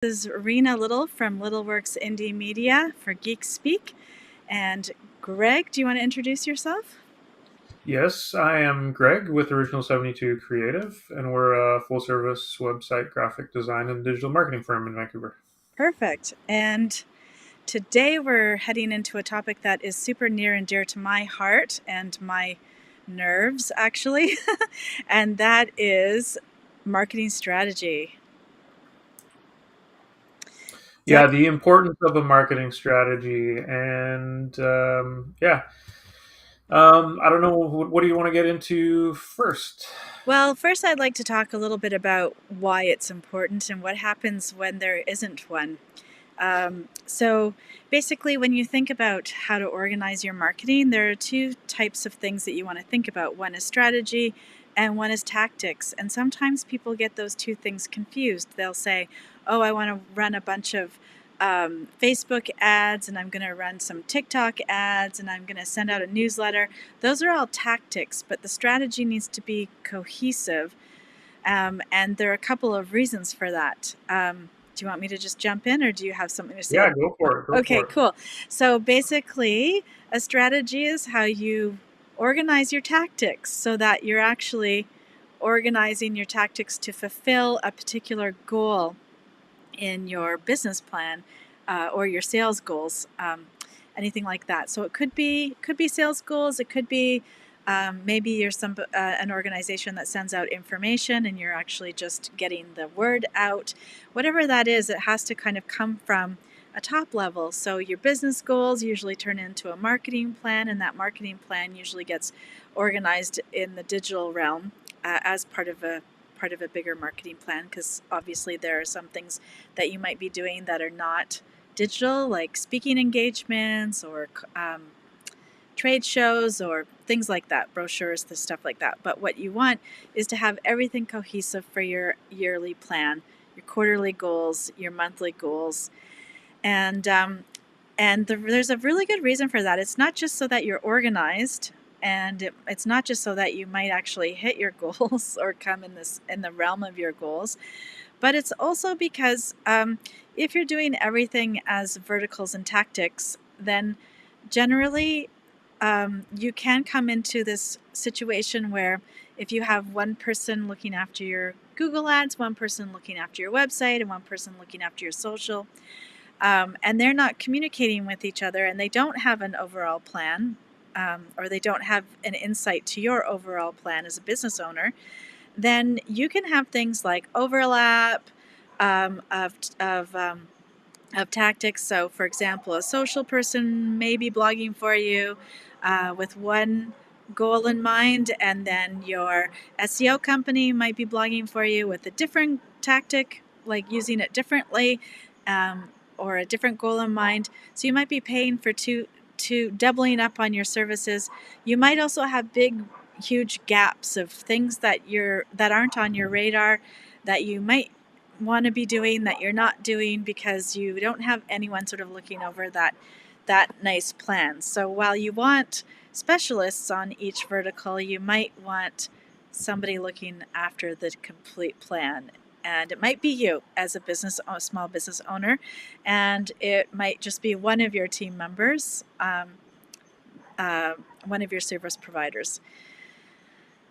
This is Rena Little from Little Works Indie Media for Geek Speak. And Greg, do you want to introduce yourself? Yes, I am Greg with Original 72 Creative, and we're a full service website graphic design and digital marketing firm in Vancouver. Perfect. And today we're heading into a topic that is super near and dear to my heart and my nerves, actually, and that is marketing strategy. So, Yeah, the importance of a marketing strategy, and I don't know, what do you want to get into first? well, first I'd like to talk a little bit about why it's important and what happens when there isn't one. So basically, when you think about how to organize your marketing, there are two types of things that you want to think about. One is strategy and one is tactics. And sometimes people get those two things confused. They'll say, oh, I want to run a bunch of Facebook ads and I'm going to run some TikTok ads and I'm going to send out a newsletter. Those are all tactics, but the strategy needs to be cohesive. And there are a couple of reasons for that. Do you want me to just jump in or do you have something to say? Yeah, go for it. Go Okay, for it. cool. So basically, a strategy is how you organize your tactics so that you're actually organizing your tactics to fulfill a particular goal in your business plan or your sales goals, anything like that. So it could be sales goals. It could be maybe you're an organization that sends out information and you're actually just getting the word out. Whatever that is, it has to kind of come from a top level. So your business goals usually turn into a marketing plan, and that marketing plan usually gets organized in the digital realm as part of a bigger marketing plan, because obviously there are some things that you might be doing that are not digital, like speaking engagements or trade shows or things like that, brochures, the stuff like that. But what you want is to have everything cohesive for your yearly plan, your quarterly goals, your monthly goals, and there's a really good reason for that. It's not just so that you're organized, and it's not just so that you might actually hit your goals or come in the realm of your goals, but it's also because if you're doing everything as verticals and tactics, then generally you can come into this situation where if you have one person looking after your Google ads, one person looking after your website, and one person looking after your social, and they're not communicating with each other and they don't have an overall plan, or they don't have an insight to your overall plan as a business owner, then you can have things like overlap um, of, of, um, of tactics. So, for example, a social person may be blogging for you with one goal in mind, and then your SEO company might be blogging for you with a different tactic, like using it differently, or a different goal in mind. So you might be paying for two doubling up on your services. You might also have big, huge gaps of things that aren't on your radar that you might want to be doing that you're not doing because you don't have anyone sort of looking over that nice plan. So while you want specialists on each vertical, you might want somebody looking after the complete plan. And it might be you as a small business owner, and it might just be one of your team members, uh, one of your service providers.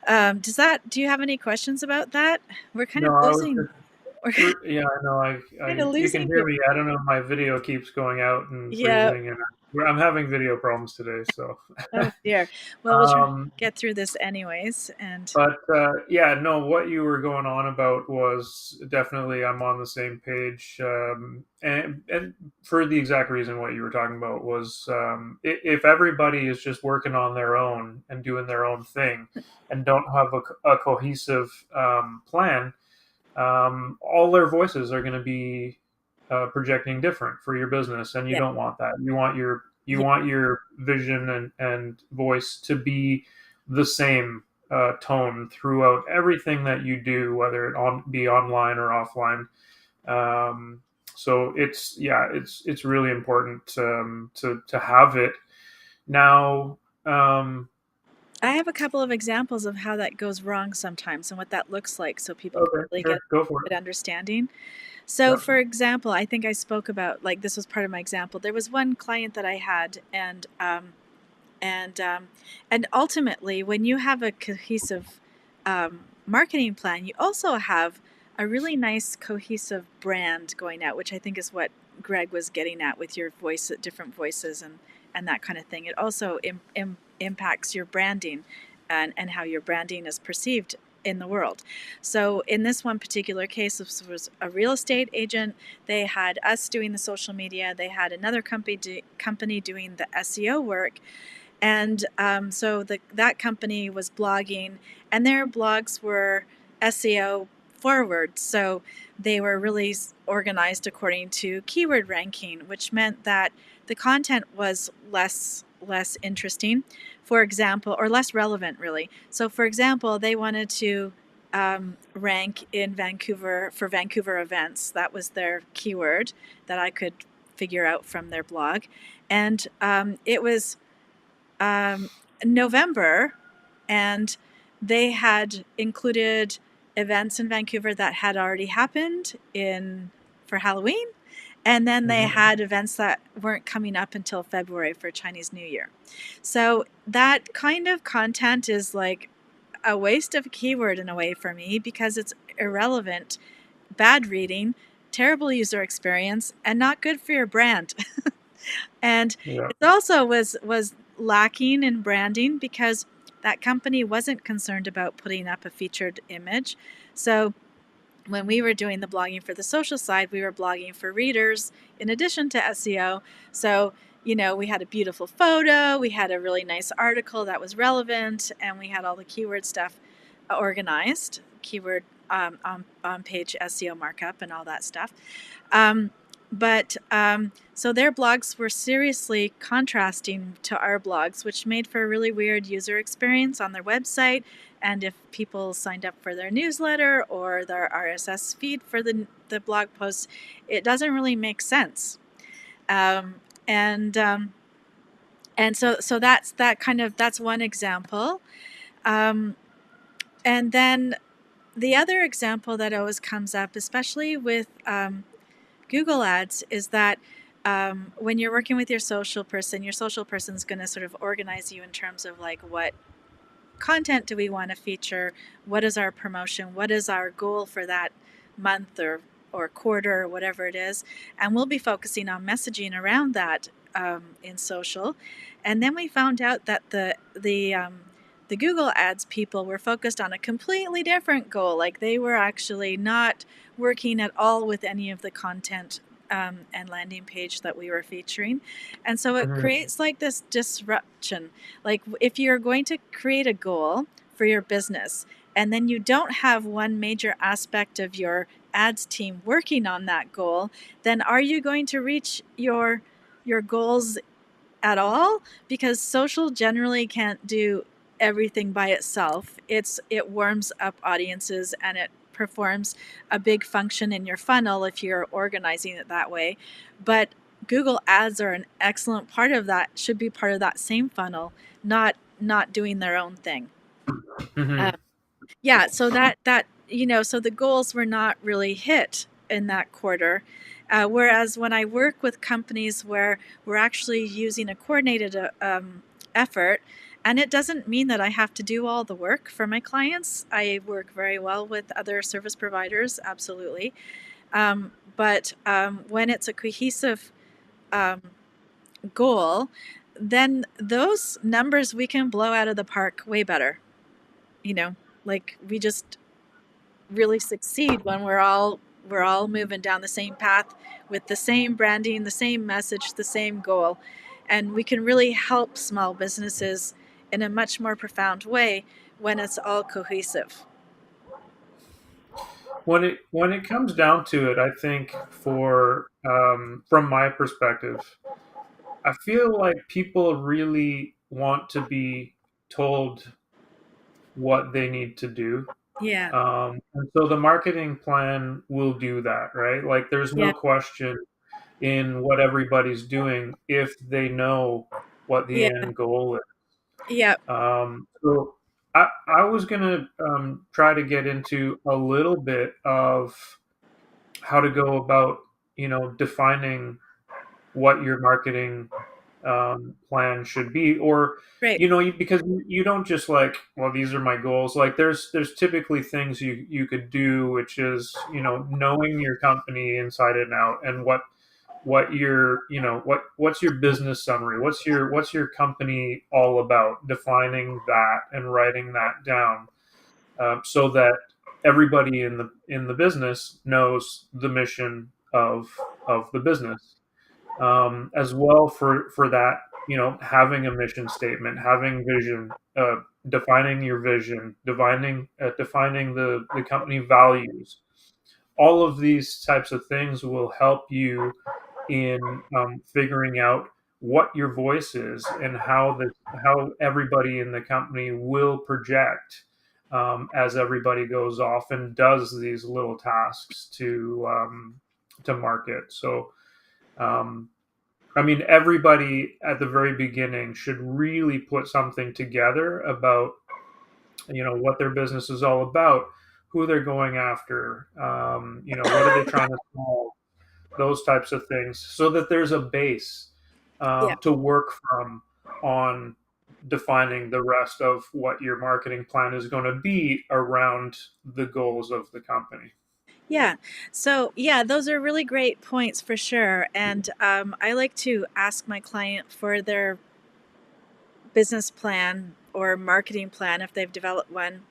Do you have any questions about that? We're kind No, of I was losing, just, we're yeah, I know. kind of You can losing hear people. me. I don't know. My video keeps going out and Yeah. freezing, and I'm having video problems today. So, Oh dear. Well, we'll try to um, get through this anyways. And But yeah, no, what you were going on about was definitely I'm on the same page, and for the exact reason what you were talking about was if everybody is just working on their own and doing their own thing, and don't have a cohesive plan, all their voices are going to be projecting different for your business, and you yeah, don't want that. You yeah, want your vision and voice to be the same tone throughout everything that you do, whether it be online or offline. Um, so it's really important to have it now. Um, I have a couple of examples of how that goes wrong sometimes and what that looks like so people can okay, really get sure, go for a good it. understanding. So, Yep. for example, I think I spoke about, like, this was part of my example. There was one client that I had, and and ultimately, when you have a cohesive marketing plan, you also have a really nice cohesive brand going out, which I think is what Greg was getting at with your voice, different voices, and that kind of thing. It also impacts your branding and how your branding is perceived in the world. So in this one particular case, this was a real estate agent. They had us doing the social media. They had another company doing the SEO work, and so that company was blogging, and their blogs were SEO forward. So they were really organized according to keyword ranking, which meant that the content was less interesting, for example, or less relevant, really. So, for example, they wanted to rank in Vancouver for Vancouver events. That was their keyword that I could figure out from their blog, and it was um, November, and they had included events in Vancouver that had already happened in for Halloween, and then they Hmm. had events that weren't coming up until February for Chinese New Year. So that kind of content is like a waste of a keyword in a way for me because it's irrelevant, bad reading, terrible user experience, and not good for your brand. And Yeah. it also was lacking in branding because that company wasn't concerned about putting up a featured image. So when we were doing the blogging for the social side, we were blogging for readers in addition to SEO. So, we had a beautiful photo, we had a really nice article that was relevant, and we had all the keyword stuff organized, keyword on page SEO markup and all that stuff. Um, but so their blogs were seriously contrasting to our blogs, which made for a really weird user experience on their website. And if people signed up for their newsletter or their RSS feed for the blog posts, it doesn't really make sense. Um, and so that's one example. Um, and then the other example that always comes up, especially with Google Ads, is that when you're working with your social person is going to sort of organize you in terms of like what content do we want to feature, what is our promotion, what is our goal for that month or quarter or whatever it is, and we'll be focusing on messaging around that in social. And then we found out that the Google Ads people were focused on a completely different goal. Like they were actually not working at all with any of the content and landing page that we were featuring. And so it Hmm. creates like this disruption. Like if you're going to create a goal for your business and then you don't have one major aspect of your ads team working on that goal, then are you going to reach your goals at all, because social generally can't do everything by itself. It warms up audiences and it performs a big function in your funnel if you're organizing it that way. But Google Ads are an excellent part of that, should be part of that same funnel, not doing their own thing. Hmm. Um, yeah, so so the goals were not really hit in that quarter. Whereas when I work with companies where we're actually using a coordinated effort, and it doesn't mean that I have to do all the work for my clients. I work very well with other service providers, absolutely. But when it's a cohesive um, goal, then those numbers we can blow out of the park way better. You know, like we just really succeed when we're all moving down the same path with the same branding, the same message, the same goal. And we can really help small businesses in a much more profound way when it's all cohesive. When it comes down to it, I think for from my perspective, I feel like people really want to be told what they need to do. Yeah. And so the marketing plan will do that, right? Like there's Yeah. no question in what everybody's doing if they know what the Yeah. end goal is. Yeah. So I was going to try to get into a little bit of how to go about, defining what your marketing plan should be, or Great. because you don't just like, well, these are my goals. Like there's typically things you could do, which is knowing your company inside and out, and what your what's your business summary, what's your company all about, defining that and writing that down, so that everybody in the business knows the mission of the business, as well. For that, having a mission statement, having vision, defining your vision, defining the company values. All of these types of things will help you in figuring out what your voice is, and how everybody in the company will project, as everybody goes off and does these little tasks to market. So, um, I mean, everybody at the very beginning should really put something together about what their business is all about, who they're going after, what are they trying to solve, those types of things, so that there's a base Yeah. to work from on defining the rest of what your marketing plan is going to be around the goals of the company. Yeah. So, yeah, those are really great points for sure. And I like to ask my client for their business plan or marketing plan if they've developed one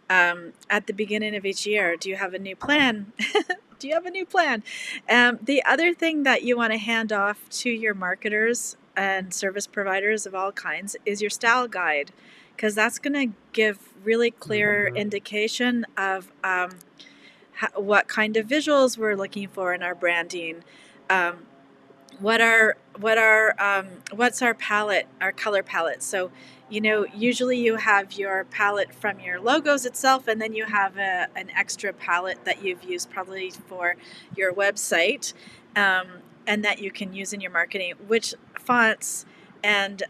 at the beginning of each year. Do you have a new plan? Do you have a new plan? The other thing that you want to hand off to your marketers and service providers of all kinds is your style guide, because that's going to give really clear Mhm. indication of what kind of visuals we're looking for in our branding. Um, what's our palette, our color palette. So usually you have your palette from your logos itself, and then you have an extra palette that you've used probably for your website, um, and that you can use in your marketing, which fonts and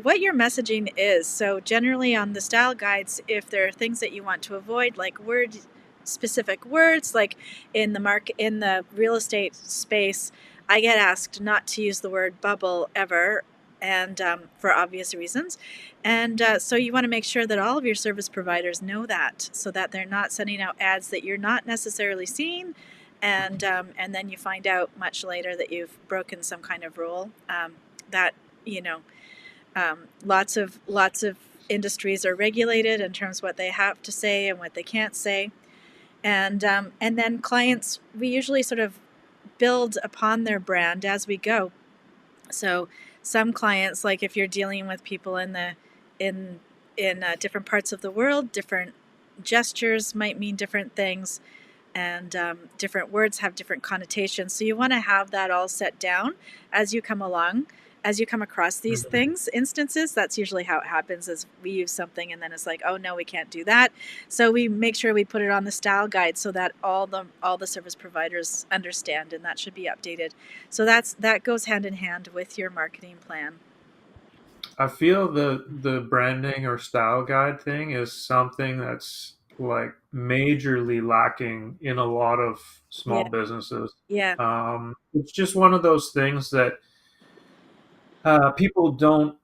what your messaging is. So generally on the style guides, if there are things that you want to avoid, like word specific words, like in the real estate space, I get asked not to use the word bubble ever, and for obvious reasons. And so you want to make sure that all of your service providers know that, so that they're not sending out ads that you're not necessarily seeing, and then you find out much later that you've broken some kind of rule. That you know, lots of industries are regulated in terms of what they have to say and what they can't say, and then clients, we usually sort of build upon their brand as we go. So some clients, like if you're dealing with people in different parts of the world, different gestures might mean different things, and different words have different connotations. So you want to have that all set down as you come along. As you come across these Mhm. things, instances, that's usually how it happens. Is we use something and then it's like, oh no, we can't do that. So we make sure we put it on the style guide so that all the service providers understand, and that should be updated. So that goes hand in hand with your marketing plan. I feel the branding or style guide thing is something that's like majorly lacking in a lot of Yeah, small businesses. yeah, It's just one of those things that people don't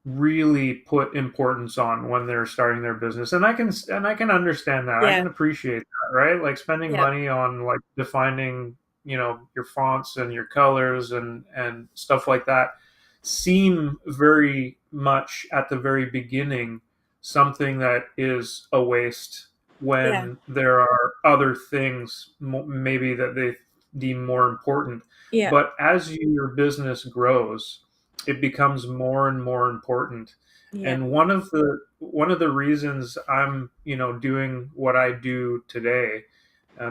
really put importance on when they're starting their business, and I can understand that. I yeah, can appreciate that, right? Like spending yeah, money on like defining, your fonts and your colors and stuff like that seem very much at the very beginning something that is a waste, yeah, when there are other things maybe that they deem more important. yeah, But as your business grows, it becomes more and more important. yeah, And one of the reasons I'm doing what I do today,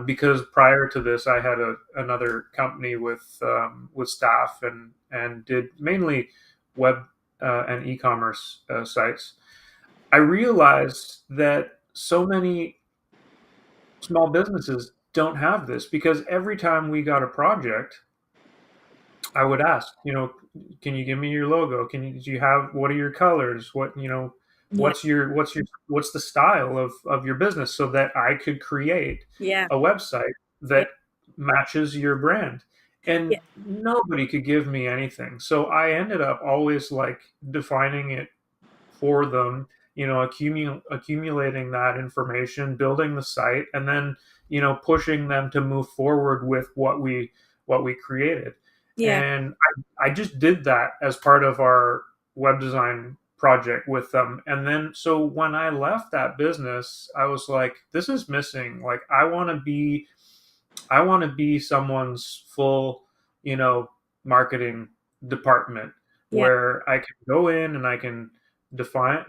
because prior to this I had another company with staff, and did mainly web and e-commerce sites. I realized that so many small businesses don't have this, because every time we got a project, I would ask, can you give me your logo? Do you have, what are your colors? yeah, What's the style of your business, so that I could create yeah, a website Yeah. that matches your brand. Yeah. And nobody could give me anything. So I ended up always like defining it for them, accumulating that information, building the site, and then pushing them to move forward with what we created. Yeah. And I just did that as part of our web design project with them. And then so when I left that business, I was like, this is missing. Like I want to be someone's full, you know, marketing department Yeah. where I can go in and I can define,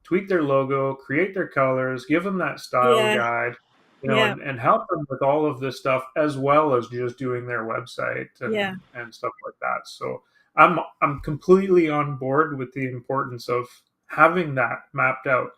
tweak their logo, create their colors, give them that style Yeah. guide, Yeah. and help them with all of this stuff as well as just doing their website Yeah. and stuff like that. So I'm completely on board with the importance of having that mapped out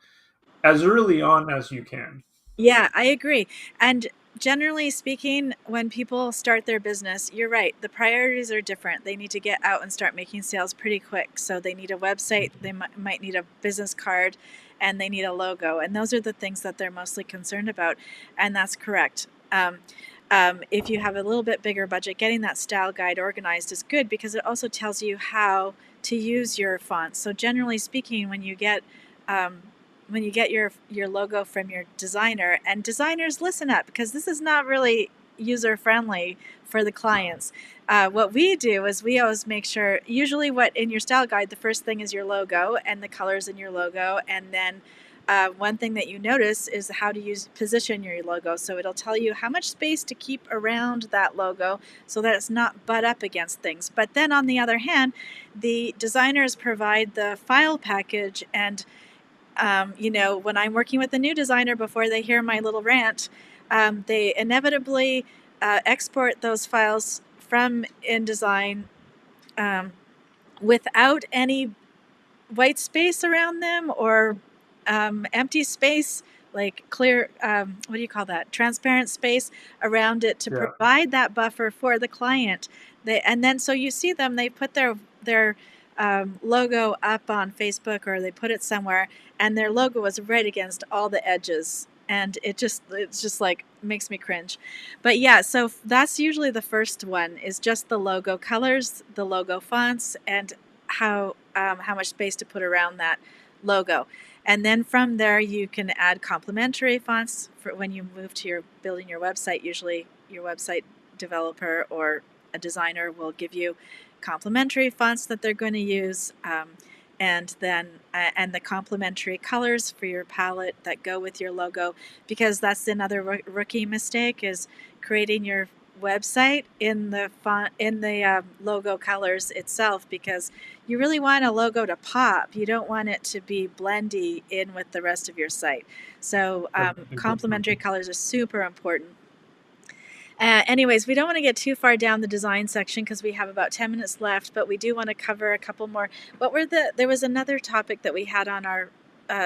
as early on as you can. Yeah, I agree. And generally speaking, when people start their business, you're right, the priorities are different. They need to get out and start making sales pretty quick. So they need a website, they might need a business card, and they need a logo. And those are the things that they're mostly concerned about. And that's correct. If you have a little bit bigger budget, getting that style guide organized is good because it also tells you how to use your fonts. So generally speaking, um, when you get your logo from your designer, and designers, listen up, because this is not really user friendly for the clients. What we do is we always make sure, usually what in your style guide, the first thing is your logo and the colors in your logo, and then one thing that you notice is how to position your logo. So it'll tell you how much space to keep around that logo so that it's not butt up against things. But then on the other hand, the designers provide the file package, and when I'm working with a new designer, before they hear my little rant, they inevitably export those files from InDesign um, without any white space around them, or empty space, like clear, what do you call that? Transparent space around it, to Yeah. provide that buffer for the client. And then so you see them, they put their logo up on Facebook, or they put it somewhere, and their logo is right against all the edges. And it's just like makes me cringe. But yeah, so that's usually the first one, is just the logo colors, the logo fonts, and how much space to put around that logo. And then from there, you can add complementary fonts for when you move to your building your website. Usually, your website developer or a designer will give you complementary fonts that they're going to use, and the complementary colors for your palette that go with your logo. Because that's another rookie mistake, is creating your website in the font, in the logo colors itself, because you really want a logo to pop. You don't want it to be blendy in with the rest of your site. So complementary colors are super important. Anyways, we don't want to get too far down the design section because we have about 10 minutes left, but we do want to cover a couple more. There was another topic that we had on our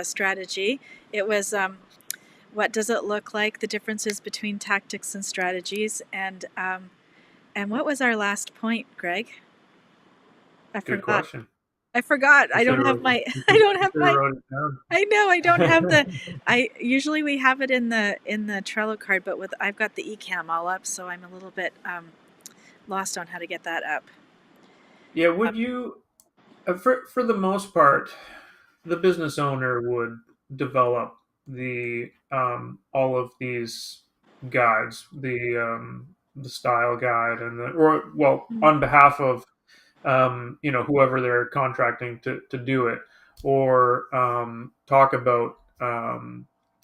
strategy. It was what does it look like, the differences between tactics and strategies, and what was our last point, Greg? I Good forgot. question. I forgot. You I should don't have have wrote my. you I should, don't you have should have my. wrote it down. I know I don't have the. I usually we have it in the Trello card, but with I've got the eCam all up, so I'm a little bit lost on how to get that up. Yeah, Uh, would you for the most part, the business owner would develop the all of these guides, the style guide and the or well mm, on behalf of whoever they're contracting to do it, or talk about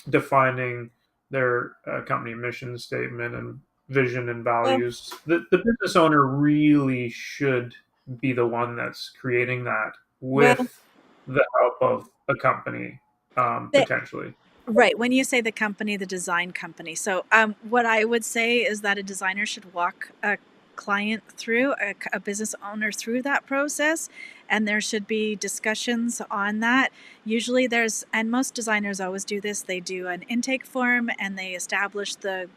defining their company mission statement and vision and well, values. The business owner really should be the one that's creating that well, with the help of a company, the, potentially. right. When you say the company, the design company. So, what I would say is that a designer should walk a client through, a business owner through that process, and there should be discussions on that. Usually, and most designers always do this. They do an intake form, and they establish the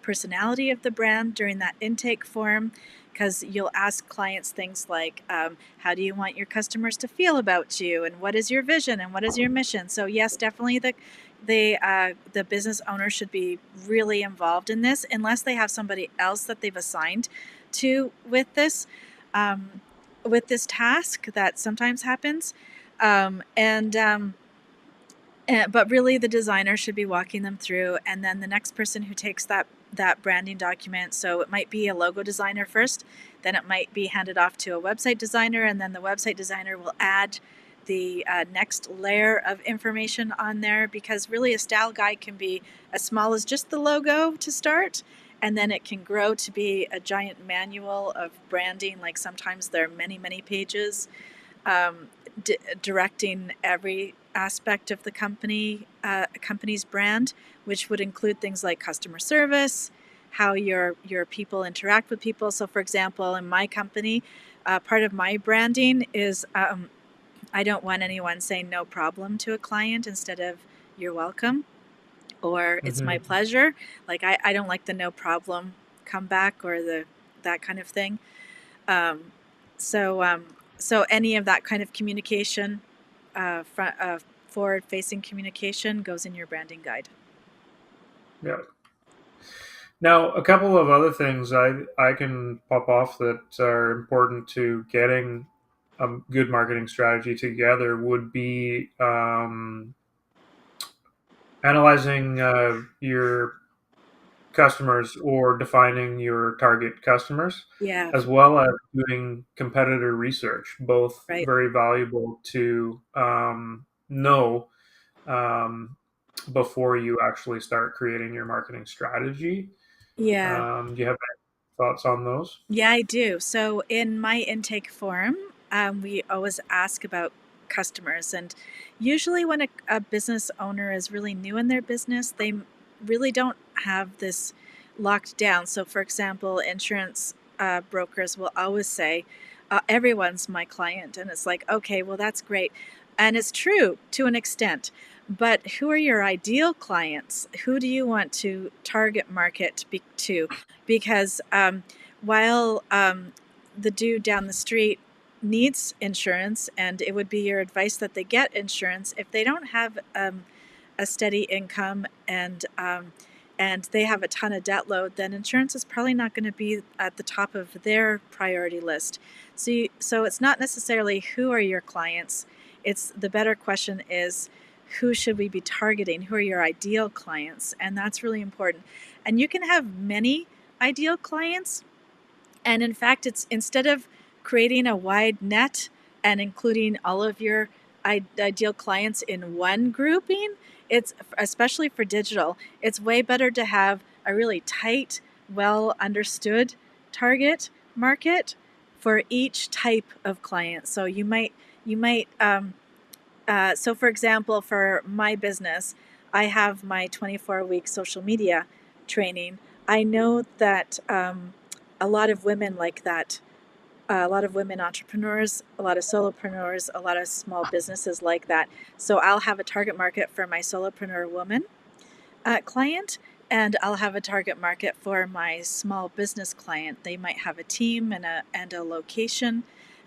personality of the brand during that intake form. Because you'll ask clients things like, how do you want your customers to feel about you, and what is your vision, and what is your mission? So yes, definitely the the business owner should be really involved in this, unless they have somebody else that they've assigned to um, with this task. That sometimes happens, but really the designer should be walking them through, and then the next person who takes that branding document, so it might be a logo designer first, then it might be handed off to a website designer, and then the website designer will add the next layer of information on there, because really a style guide can be as small as just the logo to start, and then it can grow to be a giant manual of branding. Like sometimes there are many pages, um, directing every aspect of the company's brand, which would include things like customer service, how your people interact with people. So, for example, in my company, part of my branding is, I don't want anyone saying no problem to a client instead of you're welcome or it's my Mm-hmm. pleasure. Like I don't like the no problem comeback or the that kind of thing. Um, so, so any of that kind of communication, forward-facing communication, goes in your branding guide. Yeah. Now, a couple of other things I can pop off that are important to getting a good marketing strategy together would be analyzing your customers or defining your target customers, Yeah, as well as doing competitor research. Both right. very valuable to know um, before you actually start creating your marketing strategy. Yeah. Do you have any thoughts on those? Yeah, I do. So in my intake form, we always ask about customers. And usually, when a business owner is really new in their business, they really don't have this locked down. So, for example, insurance brokers will always say, everyone's my client. And it's like, okay, well, that's great. And it's true to an extent. But who are your ideal clients? Who do you want to target market to? Because while the dude down the street needs insurance, and it would be your advice that they get insurance, if they don't have a steady income, and they have a ton of debt load, then insurance is probably not going to be at the top of their priority list. So it's not necessarily who are your clients. It's the better question is, who should we be targeting? Who are your ideal clients? And that's really important. And you can have many ideal clients, and in fact, it's instead of creating a wide net and including all of your ideal clients in one grouping, it's especially for digital, it's way better to have a really tight, well understood target market for each type of client. So so for example, for my business, I have my 24-week social media training. I know that a lot of women like that. A lot of women entrepreneurs, a lot of solopreneurs, a lot of small businesses like that. So I'll have a target market for my solopreneur woman client, and I'll have a target market for my small business client. They might have a team and a location,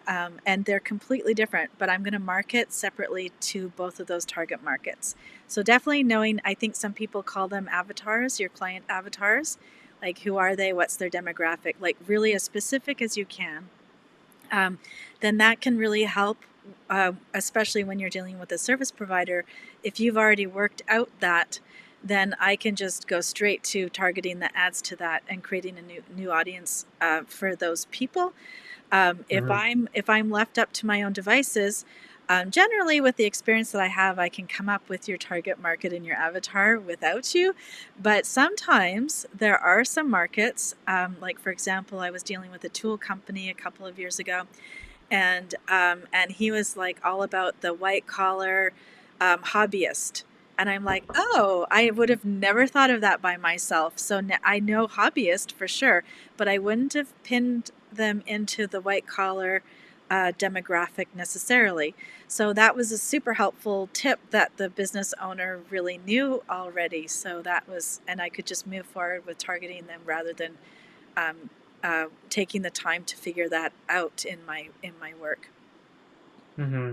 and they're completely different, but I'm going to market separately to both of those target markets. So definitely knowing, I think some people call them avatars, your client avatars, like who are they, what's their demographic, like really as specific as you can. um, then that can really help, especially when you're dealing with a service provider. If you've already worked out that, then I can just go straight to targeting the ads to that and creating a new audience for those people. Mm-hmm. If I'm left up to my own devices, generally with the experience that I have, I can come up with your target market and your avatar without you. But sometimes there are some markets, like for example, I was dealing with a tool company a couple of years ago, and he was like all about the white collar hobbyist. And I'm like, oh, I would have never thought of that by myself. So I know hobbyist for sure, but I wouldn't have pinned them into the white collar demographic necessarily. So that was a super helpful tip that the business owner really knew already. So that was, and I could just move forward with targeting them rather than um, taking the time to figure that out in my work. Mm-hmm.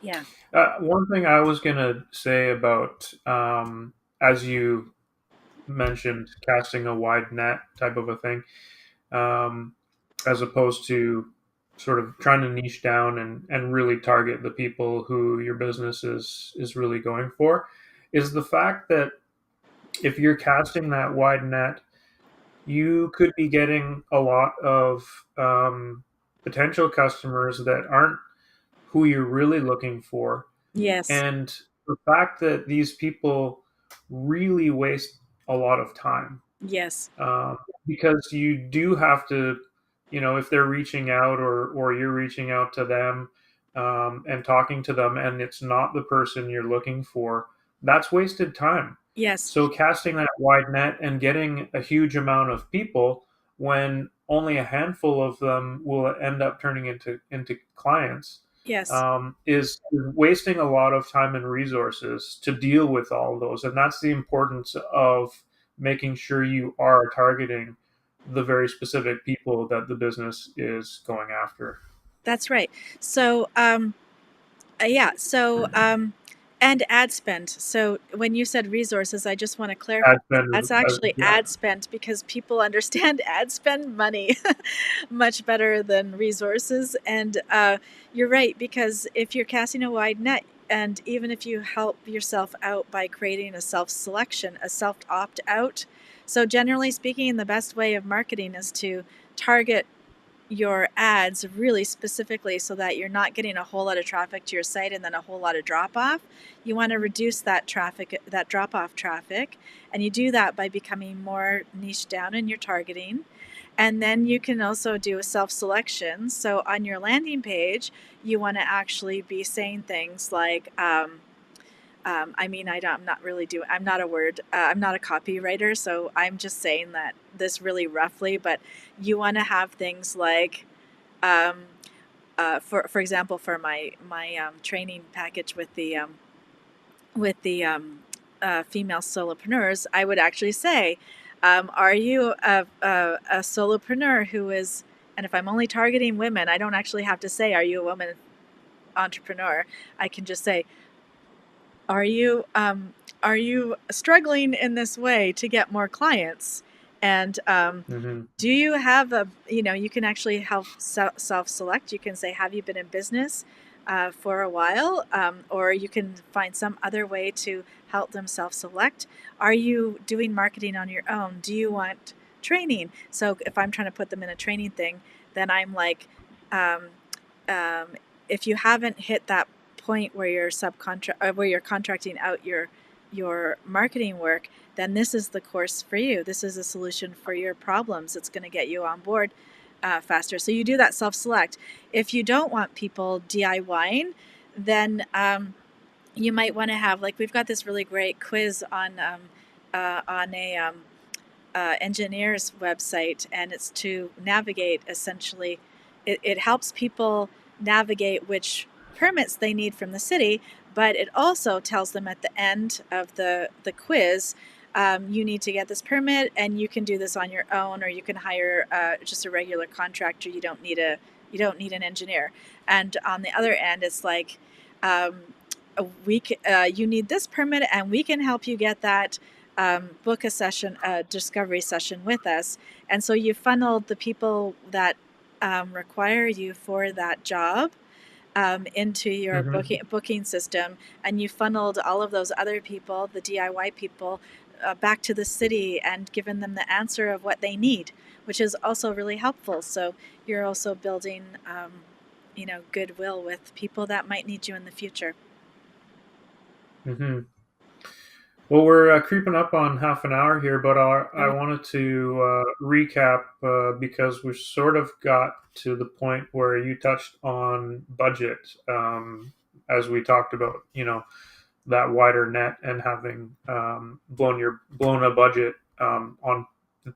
Yeah. One thing I was gonna say about as you mentioned, casting a wide net type of a thing, um, as opposed to sort of trying to niche down and really target the people who your business is really going for, is the fact that if you're casting that wide net, you could be getting a lot of potential customers that aren't who you're really looking for. Yes. And the fact that these people really waste a lot of time, Yes. um, because you do have to, if they're reaching out or you're reaching out to them and talking to them, and it's not the person you're looking for, that's wasted time. Yes. So casting that wide net and getting a huge amount of people when only a handful of them will end up turning into clients Yes. is wasting a lot of time and resources to deal with all of those. And that's the importance of making sure you are targeting the very specific people that the business is going after. That's right. So, yeah. So, and ad spend. So, when you said resources, I just want to clarify Ad that spend, that's actually yeah. ad spend because people understand ad spend money much better than resources. And you're right, because if you're casting a wide net, and even if you help yourself out by creating a self selection, a self opt out. So, generally speaking, the best way of marketing is to target your ads really specifically so that you're not getting a whole lot of traffic to your site and then a whole lot of drop off. You want to reduce that traffic, that drop off traffic, and you do that by becoming more niche down in your targeting. And then you can also do a self selection. So on your landing page, you want to actually be saying things like, I mean, I'm not really doing, I'm not a copywriter, so I'm just saying that this really roughly, but you want to have things like, um, for example, for my training package with the female solopreneurs, I would actually say, are you a solopreneur who is, and if I'm only targeting women, I don't actually have to say, are you a woman entrepreneur? I can just say, are you struggling in this way to get more clients? And Hmm. do you have a, you can actually help self select. You can say, have you been in business for a while? Or you can find some other way to help them self select. Are you doing marketing on your own? Do you want training? So if I'm trying to put them in a training thing, then I'm like, um, um, if you haven't hit that point where where you're contracting out your marketing work, then this is the course for you. This is a solution for your problems. It's going to get you on board faster. So you do that self select. If you don't want people DIYing, then you might want to have, like, we've got this really great quiz on a engineer's website, and it's to navigate essentially. It helps people navigate which permits they need from the city, but it also tells them at the end of the quiz, you need to get this permit, and you can do this on your own, or you can hire just a regular contractor. You don't need an engineer. And on the other end, it's like, um, you need this permit, and we can help you get that. Book a session, a discovery session with us. And so you funneled the people that require you for that job into your Hmm. booking system, and you funneled all of those other people, the DIY people, back to the city and given them the answer of what they need, which is also really helpful. So you're also building, goodwill with people that might need you in the future. Hmm. Well, we're creeping up on half an hour here, but I Oh, wanted to recap because we sort of got to the point where you touched on budget, as we talked about, that wider net and having blown a budget on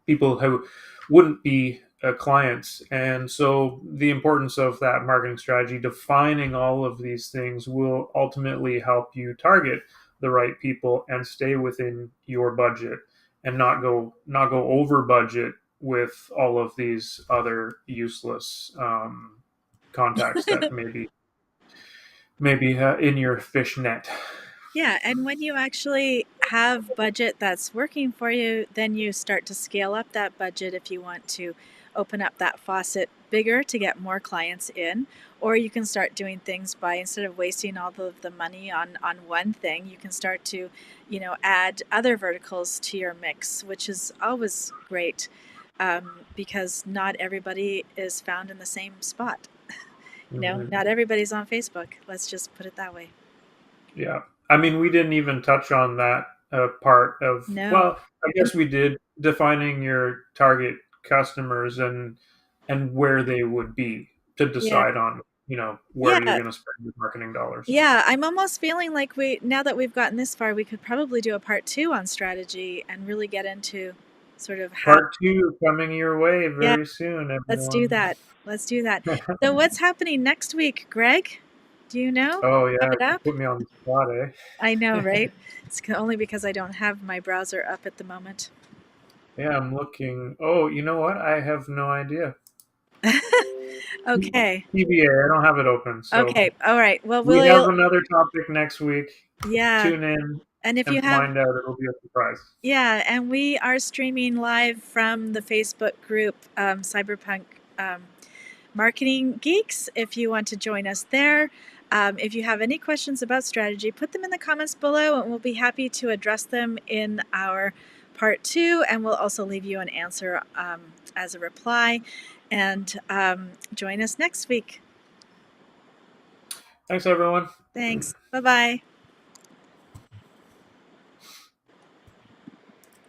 people who wouldn't be clients. And so the importance of that marketing strategy, defining all of these things, will ultimately help you target the right people and stay within your budget and not go over budget with all of these other useless contacts that maybe maybe in your fish net. Yeah, and when you actually have budget that's working for you, then you start to scale up that budget if you want to open up that faucet bigger to get more clients in. Or you can start doing things by, instead of wasting all of the money on one thing, you can start to, add other verticals to your mix, which is always great, because not everybody is found in the same spot. Hmm. Not everybody's on Facebook. Let's just put it that way. Yeah. I mean, we didn't even touch on that part of, No. well, I And guess we did, defining your target customers and where they would be to yeah. decide on, where you're Yeah, going to spend your marketing dollars. yeah, I'm almost feeling like now that we've gotten this far, we could probably do a part two on strategy and really get into sort of how, Part two coming your way yeah, very soon, let's do everyone. that. Let's do that. So, what's happening next week, Greg? Do you know? Oh Have yeah, it you up? put me on the spot, I know, eh? right? It's only because I don't have my browser up at the moment. Yeah, I'm looking. Oh, you know what? I have no idea. Okay. TBA, I don't have it open. So Okay. All right. Well, we have we'll, another topic next week. yeah. Tune in And if you and have, find out. It'll be a surprise. yeah, and we are streaming live from the Facebook group, Cyberpunk Marketing Geeks, if you want to join us there. If you have any questions about strategy, put them in the comments below and we'll be happy to address them in our part two. And we'll also leave you an answer as a reply. And join us next week. Thanks, everyone. Thanks. Bye bye.